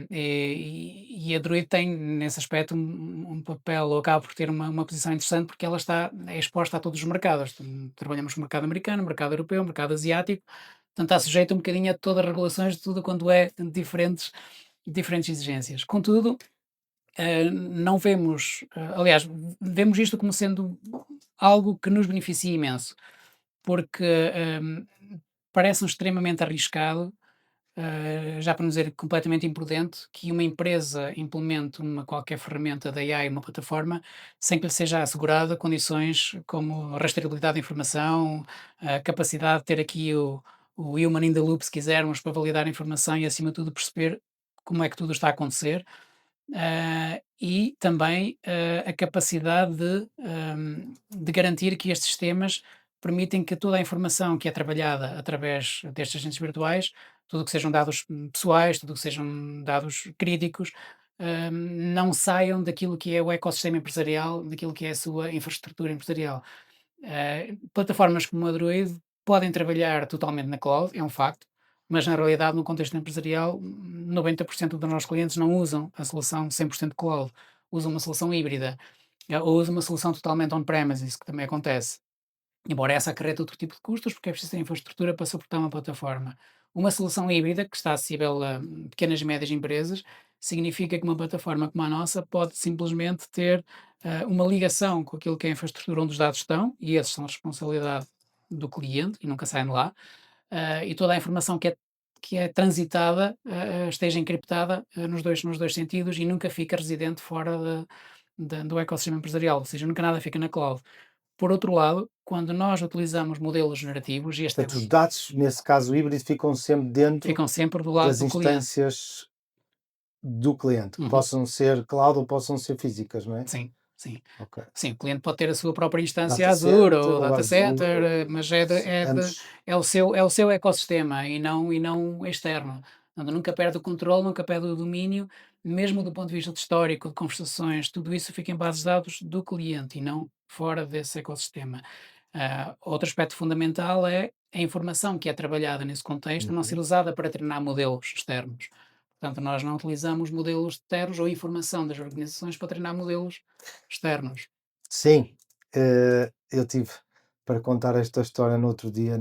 E a Druid tem, nesse aspecto, um papel, ou acaba por ter uma posição interessante, porque ela é exposta a todos os mercados. Trabalhamos com o mercado americano, mercado europeu, mercado asiático, portanto está sujeito um bocadinho a todas as regulações de tudo quanto é diferentes exigências. Contudo, não vemos, aliás, vemos isto como sendo algo que nos beneficia imenso, porque parece-nos extremamente arriscado já para não dizer completamente imprudente, que uma empresa implemente qualquer ferramenta da AI, uma plataforma, sem que lhe seja assegurada condições como rastreabilidade de informação, a capacidade de ter aqui o human in the loop, se quisermos, para validar a informação e, acima de tudo, perceber como é que tudo está a acontecer. E também a capacidade de garantir que estes sistemas permitem que toda a informação que é trabalhada através destes agentes virtuais, tudo o que sejam dados pessoais, tudo o que sejam dados críticos, não saiam daquilo que é o ecossistema empresarial, daquilo que é a sua infraestrutura empresarial. Plataformas como a Druid podem trabalhar totalmente na cloud, é um facto, mas na realidade, no contexto empresarial, 90% dos nossos clientes não usam a solução 100% cloud, usam uma solução híbrida, ou usam uma solução totalmente on-premise, isso que também acontece. Embora essa acarrete outro tipo de custos, porque é preciso ter infraestrutura para suportar uma plataforma. Uma solução híbrida, que está acessível a pequenas e médias empresas, significa que uma plataforma como a nossa pode simplesmente ter uma ligação com aquilo que é a infraestrutura onde os dados estão, e esses são a responsabilidade do cliente e nunca saem de lá, e toda a informação que é transitada esteja encriptada nos dois sentidos e nunca fica residente fora do ecossistema empresarial, ou seja, nunca nada fica na cloud. Por outro lado, quando nós utilizamos modelos generativos, e este é, Portanto, os dados, nesse caso híbrido, ficam sempre dentro ficam sempre do lado das do cliente. instâncias do cliente, que Uhum. possam ser cloud ou possam ser físicas, não é? Sim, sim. Ok. Sim, o cliente pode ter a sua própria instância Data Azure center ou ou data center, Azure, mas ambos. é o seu ecossistema e não externo. Portanto, nunca perde o controle, nunca perde o domínio, mesmo do ponto de vista de histórico, de conversações, tudo isso fica em bases de dados do cliente e não fora desse ecossistema. Outro aspecto fundamental é a informação que é trabalhada nesse contexto não ser Uhum. usada para treinar modelos externos. Portanto, nós não utilizamos modelos externos ou informação das organizações para treinar modelos externos. Sim, eu tive para contar esta história no outro dia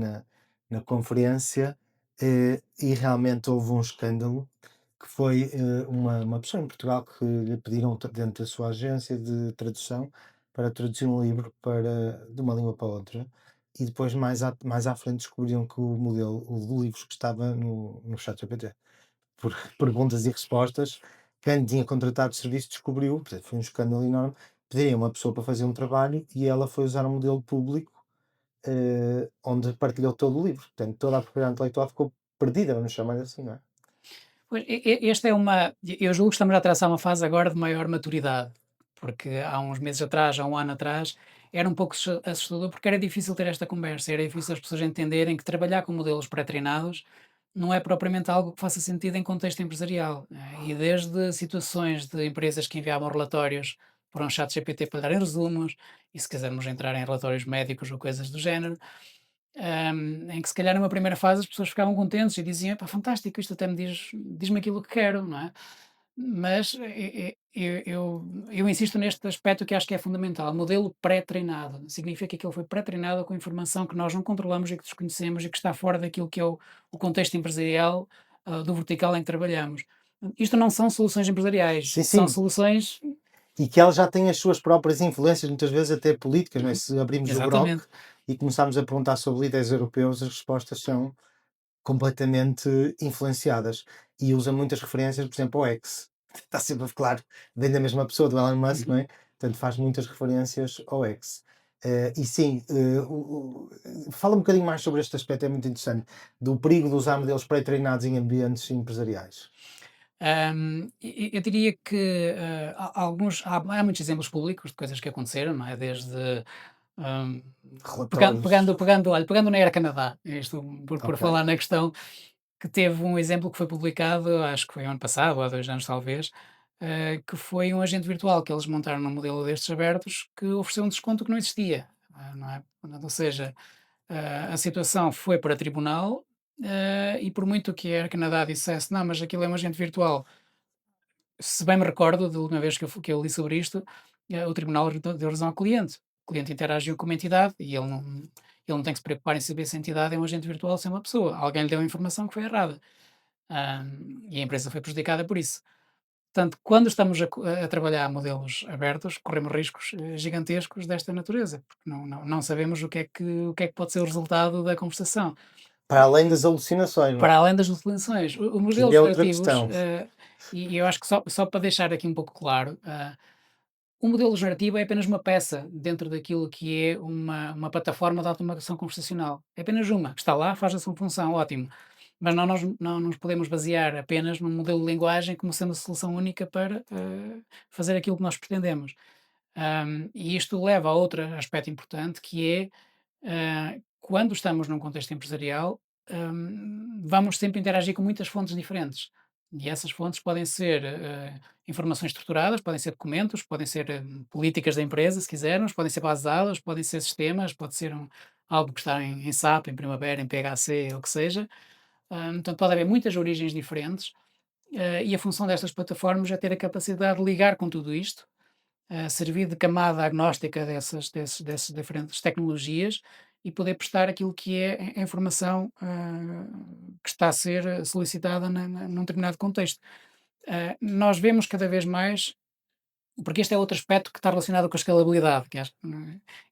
na conferência, e realmente houve um escândalo que foi uma pessoa em Portugal que lhe pediram dentro da sua agência de tradução para traduzir um livro de uma língua para outra, e depois mais à frente descobriram que o modelo, o do livro que estava no ChatGPT, por perguntas e respostas, quem tinha contratado o serviço descobriu, portanto, foi um escândalo enorme, pediram uma pessoa para fazer um trabalho e ela foi usar um modelo público, onde partilhou todo o livro. Portanto, toda a propriedade intelectual ficou perdida, vamos chamar assim, não é? Pois, este é uma. Eu julgo que estamos a atravessar uma fase agora de maior maturidade, porque há uns meses atrás, há um ano atrás, era um pouco assustador porque era difícil ter esta conversa, era difícil as pessoas entenderem que trabalhar com modelos pré-treinados não é propriamente algo que faça sentido em contexto empresarial. E desde situações de empresas que enviavam relatórios para um chat GPT para darem resumos, e se quisermos entrar em relatórios médicos ou coisas do género, em que se calhar numa primeira fase as pessoas ficavam contentes e diziam: "Epá, fantástico, isto até me diz-me aquilo que quero", não é? Mas eu insisto neste aspecto que acho que é fundamental, modelo pré-treinado, significa que ele foi pré-treinado com informação que nós não controlamos e que desconhecemos e que está fora daquilo que é o contexto empresarial, do vertical em que trabalhamos. Isto não são soluções empresariais, Sim, são sim. soluções. E que ela já tem as suas próprias influências, muitas vezes até políticas, não é? Uhum, Se abrimos o Grok exatamente. e começarmos a perguntar sobre líderes europeus, as respostas são completamente influenciadas e usa muitas referências, por exemplo, ao X. Está sempre, claro, vem da mesma pessoa, do Elon Musk, não Uhum. é? Portanto, faz muitas referências ao X. E sim, fala um bocadinho mais sobre este aspecto, é muito interessante, do perigo de usar modelos pré-treinados em ambientes empresariais. Eu diria que há muitos exemplos públicos de coisas que aconteceram, não é? Desde hum, Relatórios. olha, pegando na Air Canadá, isto por Ok. falar na questão, que teve um exemplo que foi publicado, acho que foi ano passado, ou há 2 anos talvez, que foi um agente virtual que eles montaram num modelo destes abertos que ofereceu um desconto que não existia, não é? Portanto, ou seja, a situação foi para tribunal, e por muito que a Air Canadá dissesse: "Não, mas aquilo é um agente virtual", se bem me recordo, da última vez que eu li sobre isto, o tribunal deu razão ao cliente. O cliente interagiu com uma entidade e ele não tem que se preocupar em saber se a entidade é um agente virtual ou se é uma pessoa. Alguém lhe deu a informação que foi errada. E a empresa foi prejudicada por isso. Portanto, quando estamos a trabalhar modelos abertos, corremos riscos gigantescos desta natureza, porque não sabemos o que é que pode ser o resultado da conversação. Para além das alucinações, não é? para além das utilizações. Os Que modelos é outra generativos, questão. e eu acho que só para deixar aqui um pouco claro, o modelo generativo é apenas uma peça dentro daquilo que é uma plataforma de automação conversacional. É apenas uma, que está lá, faz a sua função, ótimo. Mas não nos podemos basear apenas num modelo de linguagem como sendo a solução única para fazer aquilo que nós pretendemos. E isto leva a outro aspecto importante que é quando estamos num contexto empresarial, vamos sempre interagir com muitas fontes diferentes. E essas fontes podem ser informações estruturadas, podem ser documentos, podem ser políticas da empresa, se quisermos, podem ser bases de dados, podem ser sistemas, pode ser algo que está em SAP, em Primavera, em PHC, ou o que seja. Portanto, pode haver muitas origens diferentes e a função destas plataformas é ter a capacidade de ligar com tudo isto, servir de camada agnóstica dessas diferentes tecnologias e poder prestar aquilo que é a informação que está a ser solicitada num determinado contexto. Nós vemos cada vez mais, porque este é outro aspecto que está relacionado com a escalabilidade, que acho que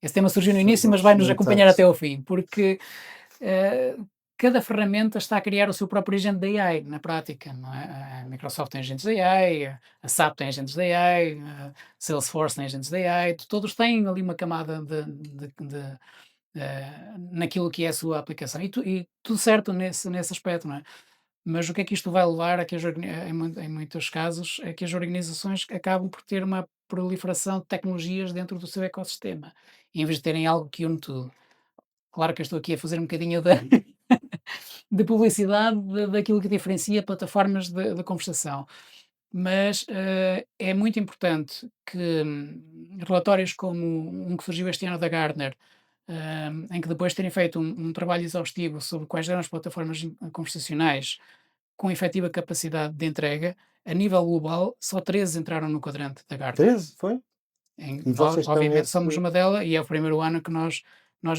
esse tema surgiu no início, mas vai-nos acompanhar Exato. até ao fim, porque eh, cada ferramenta está a criar o seu próprio agente de AI na prática, não é? A Microsoft tem agentes de AI, a SAP tem agentes de AI, a Salesforce tem agentes de AI, todos têm ali uma camada naquilo que é a sua aplicação. E tudo certo nesse aspecto, não é? Mas o que é que isto vai levar a que em muitos casos, a que as organizações acabam por ter uma proliferação de tecnologias dentro do seu ecossistema, em vez de terem algo que une tudo. Claro que eu estou aqui a fazer um bocadinho de publicidade daquilo que diferencia plataformas de conversação. Mas é muito importante que relatórios como um que surgiu este ano da Gartner, em que depois de terem feito um trabalho exaustivo sobre quais eram as plataformas conversacionais com efetiva capacidade de entrega, a nível global, só 13 entraram no quadrante da Gartner. 13 foi? E Nós, vocês estão obviamente, nesse. somos uma delas e é o primeiro ano que nós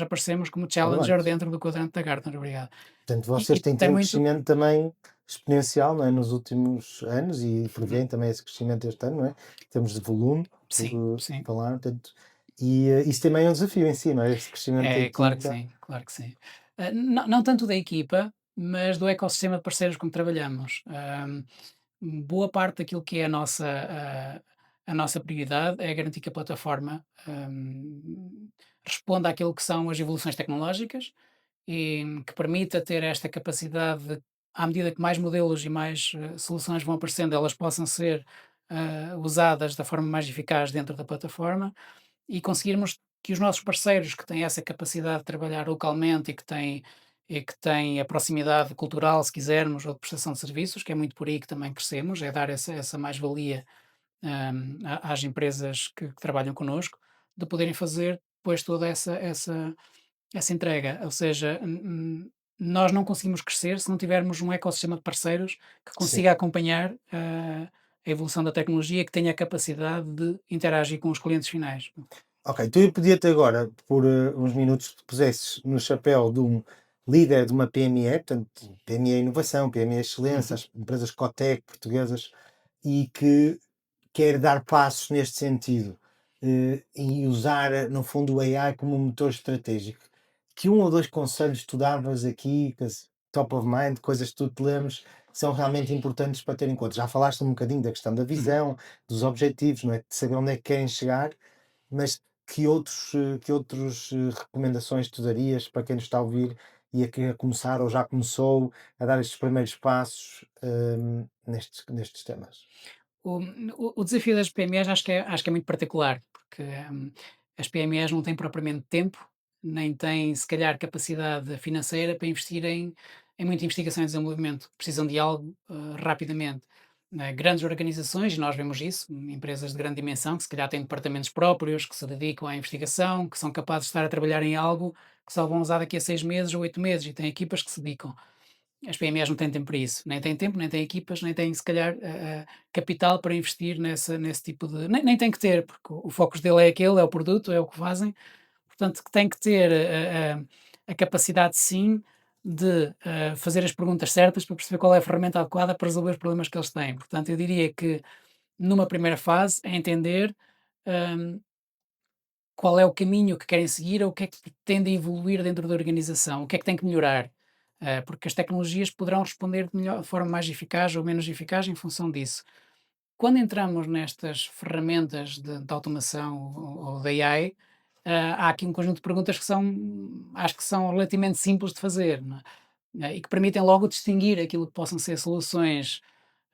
aparecemos como challenger Parabéns. dentro do quadrante da Gartner. Obrigado. Portanto, E, vocês e têm tem tido um muito. crescimento também exponencial, não é, nos últimos anos e Uhum. prevêem também esse crescimento este ano, não é? Em termos de volume, por Sim, sim. falar, portanto, e isso também é um desafio em si, não é? Esse crescimento da É, claro que equipa. sim, claro que sim. Não tanto da equipa, mas do ecossistema de parceiros com que trabalhamos. Boa parte daquilo que é a nossa prioridade é garantir que a plataforma responda àquilo que são as evoluções tecnológicas e que permita ter esta capacidade de, à medida que mais modelos e mais soluções vão aparecendo, elas possam ser usadas da forma mais eficaz dentro da plataforma e conseguirmos que os nossos parceiros que têm essa capacidade de trabalhar localmente e que têm a proximidade cultural, se quisermos, ou de prestação de serviços, que é muito por aí que também crescemos, é dar essa mais-valia às empresas que trabalham connosco, de poderem fazer depois toda essa entrega. Ou seja, nós não conseguimos crescer se não tivermos um ecossistema de parceiros que Sim. consiga acompanhar a evolução da tecnologia, que tenha a capacidade de interagir com os clientes finais. Ok, então eu pedia-te agora, por uns minutos, que te pusesses no chapéu de um líder de uma PME, portanto, PME Inovação, PME Excelência, Uhum. as empresas Cotec portuguesas, e que quer dar passos neste sentido, e usar, no fundo, o AI como um motor estratégico. Que um ou dois conselhos tu davas aqui, top of mind, coisas que tu te lembres, que são realmente importantes para ter em conta? Já falaste um bocadinho da questão da Uhum. visão, dos objetivos, não é? De saber onde é que querem chegar, mas que outros recomendações tu darias para quem nos está a ouvir e a começar ou já começou a dar estes primeiros passos, nestes temas? O, o desafio das PMEs acho que é muito particular, porque as PMEs não têm propriamente tempo, nem têm, se calhar, capacidade financeira para investir em muita investigação e desenvolvimento. Precisam de algo rapidamente. Né? Grandes organizações, e nós vemos isso, empresas de grande dimensão, que se calhar têm departamentos próprios, que se dedicam à investigação, que são capazes de estar a trabalhar em algo que só vão usar daqui a 6 meses ou 8 meses, e têm equipas que se dedicam. As PMEs não têm tempo para isso, nem têm tempo, nem têm equipas, nem têm, se calhar, capital para investir nesse tipo de. Nem tem que ter, porque o foco dele é aquele, é o produto, é o que fazem, portanto, que tem que ter a capacidade, sim, de fazer as perguntas certas para perceber qual é a ferramenta adequada para resolver os problemas que eles têm. Portanto, eu diria que, numa primeira fase, é entender hum, qual é o caminho que querem seguir ou o que é que pretendem evoluir dentro da organização, o que é que tem que melhorar. porque as tecnologias poderão responder de forma mais eficaz ou menos eficaz em função disso. Quando entramos nestas ferramentas de automação ou de AI, há aqui um conjunto de perguntas que acho que são relativamente simples de fazer, não é? E que permitem logo distinguir aquilo que possam ser soluções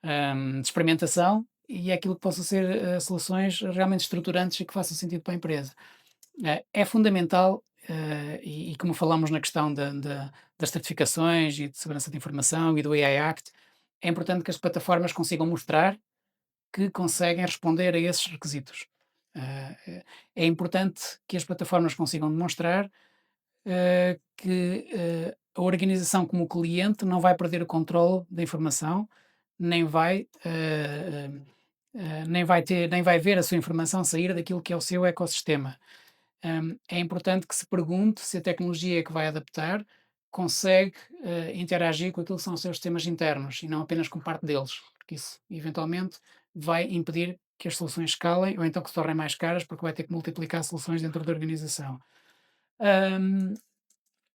de experimentação e aquilo que possam ser soluções realmente estruturantes e que façam sentido para a empresa. É fundamental, e como falamos na questão das certificações e de segurança de informação e do AI Act, é importante que as plataformas consigam mostrar que conseguem responder a esses requisitos. É importante que as plataformas consigam demonstrar que a organização como cliente não vai perder o controle da informação, nem vai, nem vai ver a sua informação sair daquilo que é o seu ecossistema. É importante que se pergunte se a tecnologia que vai adaptar consegue interagir com aquilo que são os seus sistemas internos e não apenas com parte deles, porque isso eventualmente vai impedir que as soluções escalem ou então que se tornem mais caras porque vai ter que multiplicar soluções dentro da organização. Hum,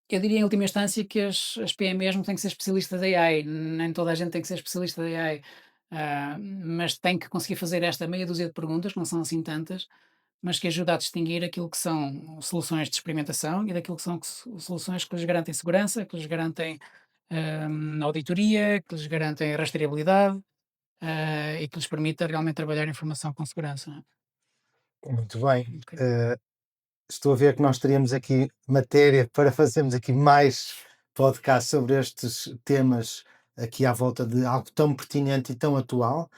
eu diria em última instância que as PMEs não têm que ser especialistas de AI, nem toda a gente tem que ser especialista de AI, mas tem que conseguir fazer esta meia dúzia de perguntas, que não são assim tantas, mas que ajuda a distinguir aquilo que são soluções de experimentação e daquilo que são soluções que lhes garantem segurança, que lhes garantem auditoria, que lhes garantem rastreabilidade e que lhes permita realmente trabalhar a informação com segurança. Não é? Muito bem. Ok. Eh, Estou a ver que nós teríamos aqui matéria para fazermos aqui mais podcasts sobre estes temas aqui à volta de algo tão pertinente e tão atual,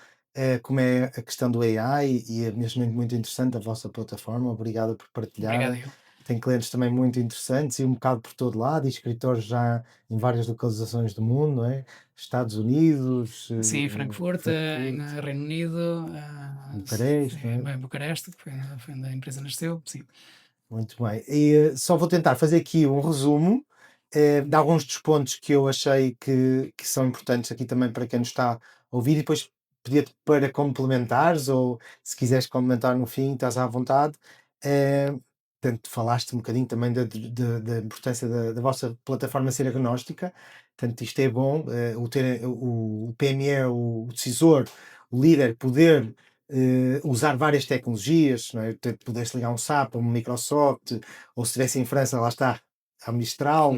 como é a questão do AI, e é mesmo muito interessante a vossa plataforma. Obrigado por Obrigado, partilharem. eu. Tem clientes também muito interessantes e um bocado por todo lado, e escritórios já em várias localizações do mundo, não é? Estados Unidos, Sim, em Frankfurt, em Frankfurt, Reino Unido, Bucareste, não é? em Bucareste, que foi onde a empresa nasceu, sim. Muito bem. E só vou tentar fazer aqui um resumo de alguns dos pontos que eu achei que são importantes aqui também para quem nos está a ouvir, e depois pedir-te para complementares, ou se quiseres complementar no fim, estás à vontade. Eh, Portanto, falaste um bocadinho também da importância da vossa plataforma ser agnóstica. Portanto, isto é bom, o PME, o decisor, o líder, poder usar várias tecnologias, não é? Poderes ligar um SAP, um Microsoft, ou se estivesse em França, lá está, a Mistral,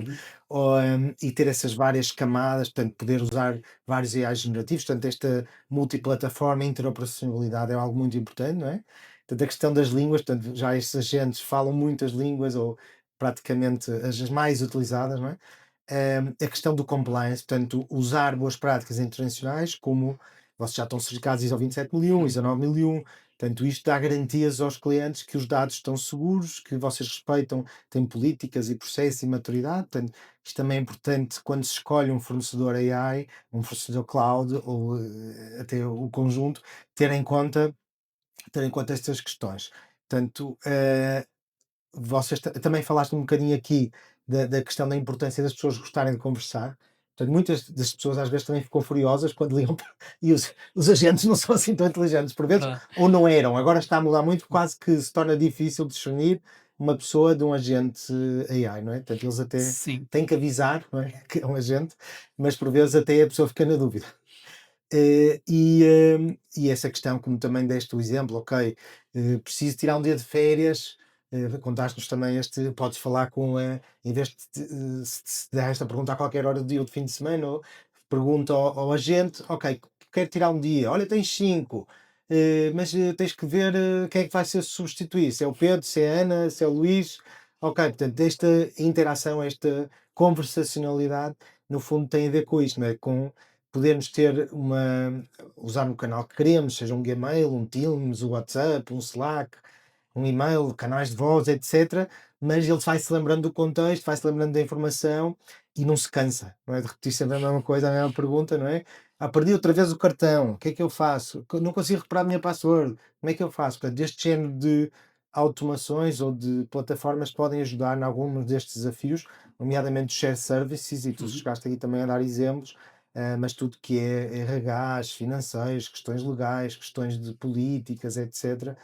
Uhum, e ter essas várias camadas, portanto, poder usar vários AIs generativos, portanto, esta multiplataforma e interoperacionalidade é algo muito importante, não é? Portanto, a questão das línguas, portanto, já estes agentes falam muitas línguas, ou praticamente as mais utilizadas, não é? A questão do compliance, portanto, usar boas práticas internacionais, como vocês já estão certificados ISO 27001, ISO uhum. 9001, portanto, isto dá garantias aos clientes que os dados estão seguros, que vocês respeitam, têm políticas e processos e maturidade. Portanto, isto também é importante quando se escolhe um fornecedor AI, um fornecedor cloud, ou até o conjunto, ter em conta, ter em conta estas questões. Portanto, vocês também falaste um bocadinho aqui da questão da importância das pessoas gostarem de conversar. Portanto, muitas das pessoas às vezes também ficam furiosas quando ligam e os agentes não são assim tão inteligentes por vezes, Verdade. ou não eram. Agora está a mudar muito, quase que se torna difícil discernir uma pessoa de um agente AI, não é? Portanto, eles até Sim. têm que avisar, não é? Que é um agente, mas por vezes até a pessoa fica na dúvida. E essa questão, como também deste o exemplo, ok, preciso tirar um dia de férias, contaste-nos também podes falar com em vez se der esta pergunta a qualquer hora do dia ou de fim de semana, ou pergunta ao agente, ok, quero tirar um dia, olha, tens cinco, mas tens que ver quem é que vai ser substituir, se é o Pedro, se é a Ana, se é o Luís, ok, portanto, esta interação, esta conversacionalidade, no fundo tem a ver com isto, não é? Com podermos ter usar o canal que queremos, seja um Gmail, um Teams, um WhatsApp, um Slack, um e-mail, canais de voz, etc. Mas ele vai-se lembrando do contexto, vai-se lembrando da informação e não se cansa, não é? De repetir sempre a mesma coisa, a mesma pergunta, não é? Ah, perdi outra vez o cartão, o que é que eu faço? Não consigo recuperar a minha password, como é que eu faço? Portanto, este género de automações ou de plataformas podem ajudar em alguns destes desafios, nomeadamente os shared services, e tu Uhum. chegaste aqui também a dar exemplos, mas tudo que é RHs, financeiros, questões legais, questões de políticas, etc.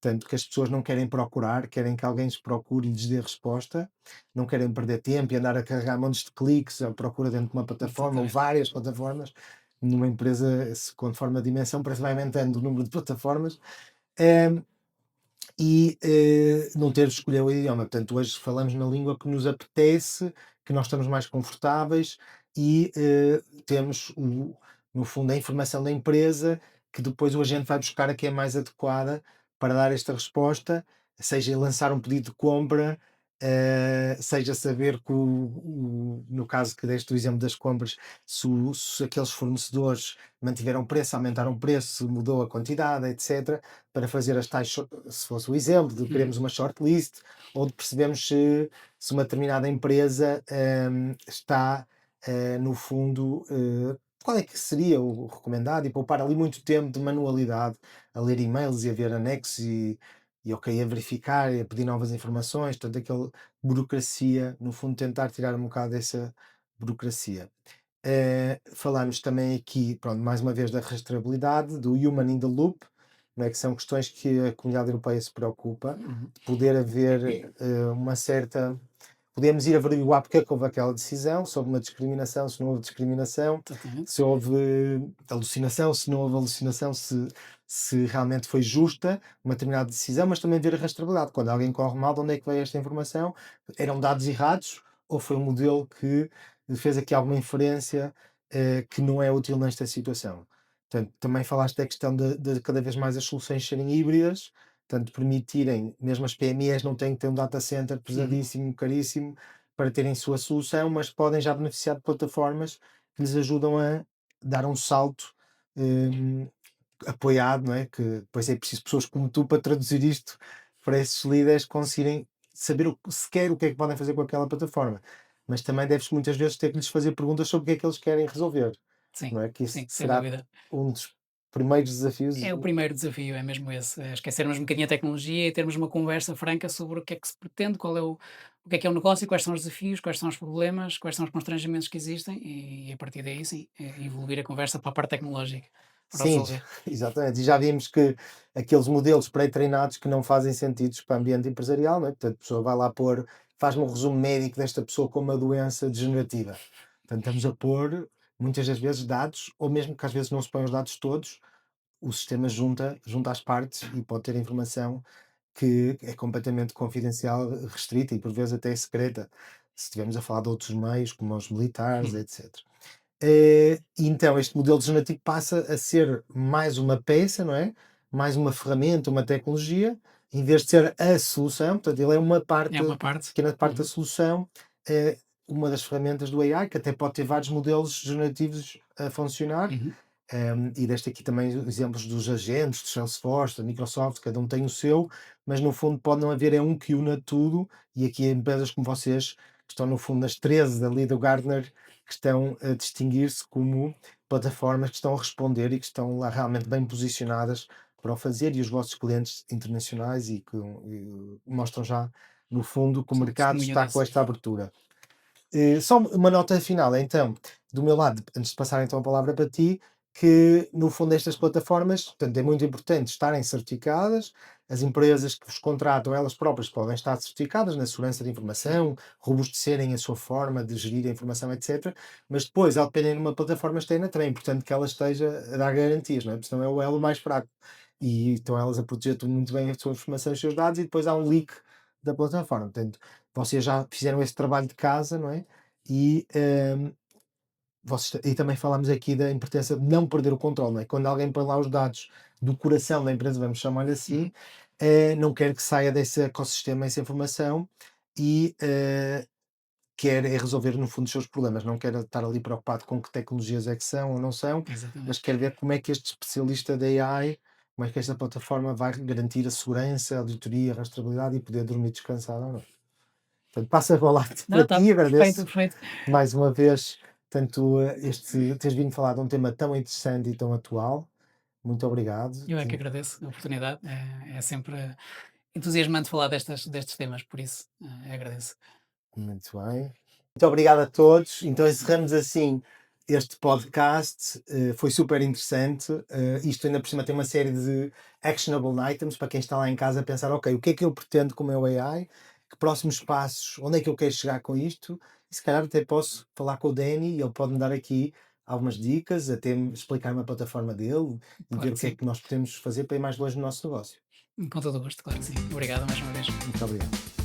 Tanto que as pessoas não querem procurar, querem que alguém os procure e lhes dê resposta, não querem perder tempo e andar a carregar montes de cliques à procura dentro de uma plataforma ou exatamente. várias plataformas. Numa empresa, conforme a dimensão, parece que vai aumentando o número de plataformas. Em, não ter de escolher o idioma. Portanto, hoje falamos na língua que nos apetece, que nós estamos mais confortáveis e temos, no fundo, a informação da empresa que depois o agente vai buscar a que é mais adequada para dar esta resposta, seja lançar um pedido de compra, seja saber que, no caso que deste o exemplo das compras, se aqueles fornecedores mantiveram o preço, aumentaram o preço, se mudou a quantidade, etc., para fazer as tais, se fosse o exemplo, de Uhum, queremos uma shortlist, ou de percebemos se uma determinada empresa está, no fundo, qual é que seria o recomendado e poupar ali muito tempo de manualidade a ler e-mails e a ver anexos e ok, a verificar e a pedir novas informações, portanto, aquela burocracia, no fundo, tentar tirar um bocado dessa burocracia. Falámos também aqui, pronto, mais uma vez da rastreabilidade, do human in the loop, não é? Que são questões que a comunidade europeia se preocupa, uhum, de poder haver uma certa. Podemos ir averiguar porque é que houve aquela decisão, se houve uma discriminação, se não houve discriminação, exatamente. se houve alucinação, se não houve alucinação, se realmente foi justa uma determinada decisão, mas também ver a rastreabilidade. Quando alguém corre mal, de onde é que veio esta informação? Eram dados errados ou foi um modelo que fez aqui alguma inferência que não é útil nesta situação? Portanto, também falaste da questão de cada vez mais as soluções serem híbridas, portanto, permitirem, mesmo as PMEs não têm que ter um data center Uhum, pesadíssimo, caríssimo, para terem sua solução, mas podem já beneficiar de plataformas que lhes ajudam a dar um salto hum, apoiado, não é? Que depois é preciso pessoas como tu para traduzir isto para esses líderes conseguirem saber sequer o que é que podem fazer com aquela plataforma. Mas também deves muitas vezes ter que lhes fazer perguntas sobre o que é que eles querem resolver, sim, não é? Que isso sim, sem será dúvida. um dos primeiros desafios. É o primeiro desafio, é mesmo esse, é esquecermos um bocadinho a tecnologia e termos uma conversa franca sobre o que é que se pretende, qual é o negócio, quais são os desafios, quais são os problemas, quais são os constrangimentos que existem e a partir daí sim, evoluir a conversa para a parte tecnológica, para Sim, resolver. exatamente. E já vimos que aqueles modelos pré-treinados que não fazem sentido para o ambiente empresarial, não é? Portanto, a pessoa vai lá pôr, faz-me um resumo médico desta pessoa com uma doença degenerativa. Portanto, estamos a pôr, muitas das vezes, dados, ou mesmo que às vezes não se põem os dados todos, o sistema junta as partes e pode ter informação que é completamente confidencial, restrita e por vezes até secreta, se estivermos a falar de outros meios, como os militares, Uhum. etc. E então este modelo generativo passa a ser mais uma peça, não é? Mais uma ferramenta, uma tecnologia, em vez de ser a solução, portanto, ele é uma É parte, uma parte. pequena parte da Uhum, solução, é uma das ferramentas do AI, que até pode ter vários modelos generativos a funcionar. uhum, E deste aqui também exemplos dos agentes, de Salesforce, da Microsoft, cada um tem o seu, mas no fundo pode não haver é um que una tudo, e aqui empresas como vocês, que estão no fundo nas 13 ali do Gartner, que estão a distinguir-se como plataformas que estão a responder e que estão lá realmente bem posicionadas para o fazer, e os vossos clientes internacionais e que mostram já, no fundo, que o são mercado testemunha está com disso. esta abertura. Só uma nota final, então, do meu lado, antes de passar então a palavra para ti, que no fundo estas plataformas, portanto, é muito importante estarem certificadas, as empresas que vos contratam, elas próprias podem estar certificadas na segurança de Uhum, informação, robustecerem a sua forma de gerir a informação, etc. Mas depois, ao dependerem de uma plataforma externa, também é importante que ela esteja a dar garantias, não é? Porque senão é o elo mais fraco. E estão elas a proteger tudo muito bem a sua informação e os seus dados, e depois há um leak da plataforma. Portanto, vocês já fizeram esse trabalho de casa, não é? E, e também falámos aqui da importância de não perder o controle, não é? Quando alguém põe lá os dados do coração da empresa, vamos chamar assim, uhum, não quer que saia desse ecossistema essa informação e quer é resolver no fundo os seus problemas, não quer estar ali preocupado com que tecnologias é que são ou não são, mas exatamente. quer ver como é que este especialista da AI, como é que esta plataforma vai garantir a segurança, a auditoria, a rastreabilidade e poder dormir descansado ou não. Portanto, passo a bola Não, para está ti, perfeito, agradeço perfeito. mais uma vez, tanto teres vindo falar de um tema tão interessante e tão atual. Muito obrigado. Eu é que agradeço a oportunidade, é sempre entusiasmante falar destes temas, por isso, agradeço. Muito bem. Muito obrigado a todos. Então encerramos assim este podcast foi super interessante. Isto ainda por cima tem uma série de actionable items para quem está lá em casa a pensar, ok, o que é que eu pretendo com o meu AI? Que próximos passos? Onde é que eu quero chegar com isto? E se calhar até posso falar com o Danny e ele pode me dar aqui algumas dicas, até me explicar-me a plataforma dele e Claro ver o que que é sim. que nós podemos fazer para ir mais longe no nosso negócio. Com todo o gosto, claro que sim. Obrigado mais uma vez. Muito obrigado.